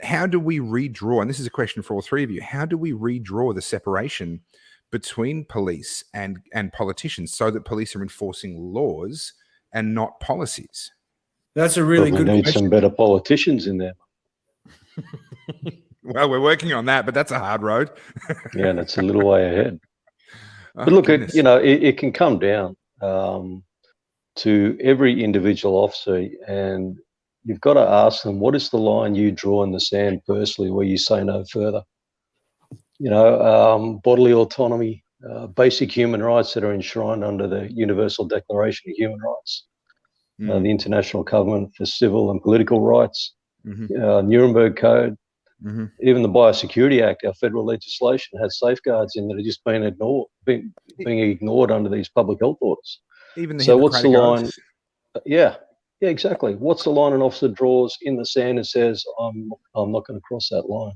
how do we redraw, and this is a question for all three of you, how do we redraw the separation between police and politicians so that police are enforcing laws and not policies? That's a really good need question. some better politicians in there. Well, we're working on that, but that's a hard road. Yeah, that's a little way ahead. Oh, But look, goodness. it can come down to every individual officer, and you've got to ask them, what is the line you draw in the sand personally where you say no further? Bodily autonomy, basic human rights that are enshrined under the Universal Declaration of Human Rights, the International Covenant for Civil and Political Rights, Nuremberg Code, even the Biosecurity Act, our federal legislation, has safeguards in that are just being ignored under these public health orders. Even the so what's the Hippocratic line? Oath. Yeah, exactly. What's the line an officer draws in the sand and says, I'm not going to cross that line?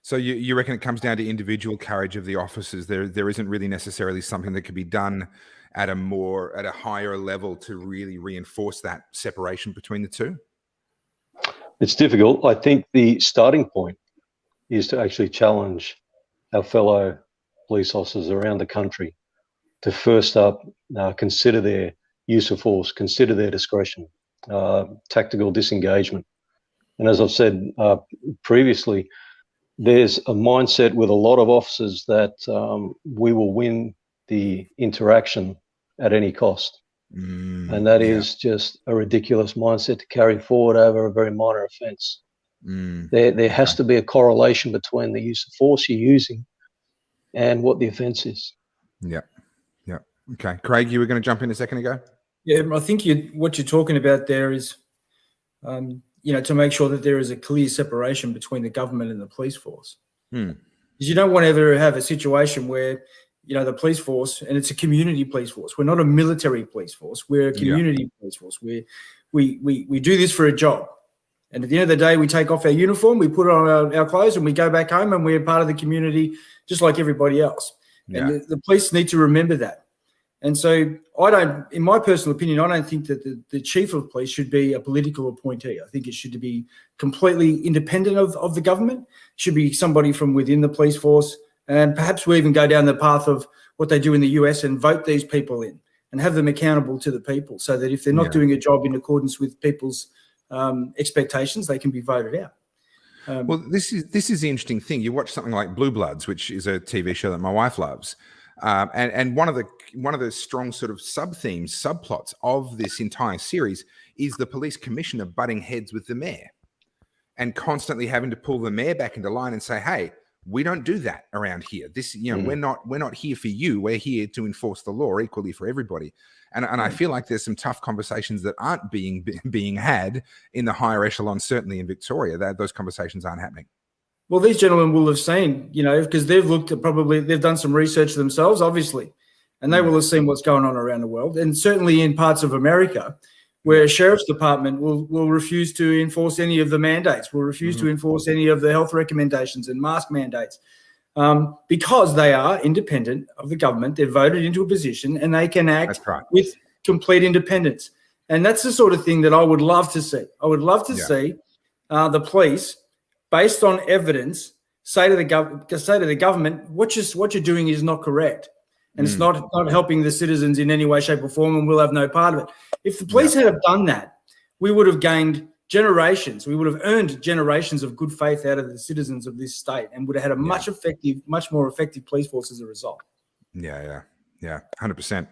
So you reckon it comes down to individual courage of the officers? There isn't really necessarily something that could be done at a higher level to really reinforce that separation between the two? It's difficult. I think the starting point is to actually challenge our fellow police officers around the country to first up consider their use of force, consider their discretion, tactical disengagement. And as I've said previously, there's a mindset with a lot of officers that we will win the interaction at any cost. And that is just a ridiculous mindset to carry forward over a very minor offence. There has to be a correlation between the use of force you're using and what the offence is. Yeah. Okay. Craig, you were going to jump in a second ago? Yeah, I think what you're talking about there is, to make sure that there is a clear separation between the government and the police force. Because you don't want to ever have a situation where, the police force, and it's a community police force. We're not a military police force. We're a community police force. We do this for a job. And at the end of the day, we take off our uniform, we put on our clothes, and we go back home, and we're part of the community just like everybody else. Yeah. And the police need to remember that. And so in my personal opinion, I don't think that the chief of police should be a political appointee. I think it should be completely independent of the government. It should be somebody from within the police force. And perhaps we even go down the path of what they do in the US and vote these people in and have them accountable to the people, so that if they're not doing a job in accordance with people's expectations, they can be voted out. Well, this is the interesting thing. You watch something like Blue Bloods, which is a TV show that my wife loves. And one of the strong sort of sub-themes, subplots of this entire series is the police commissioner butting heads with the mayor and constantly having to pull the mayor back into line and say, hey, we don't do that around here. This, we're not here for you. We're here to enforce the law equally for everybody. And I feel like there's some tough conversations that aren't being had in the higher echelon, certainly in Victoria. Those conversations aren't happening. Well, these gentlemen will have seen, because they've looked at they've done some research themselves, obviously, and they will have seen what's going on around the world. And certainly in parts of America, where a sheriff's department will refuse to enforce any of the mandates, will refuse to enforce any of the health recommendations and mask mandates, because they are independent of the government. They're voted into a position and they can act with complete independence. And that's the sort of thing that I would love to see. I would love to see the police, based on evidence, say to the government, what you're doing is not correct. And it's not helping the citizens in any way, shape or form, and we'll have no part of it. If the police had have done that, we would have gained generations. We would have earned generations of good faith out of the citizens of this state, and would have had a much more effective police force as a result. Yeah, 100%.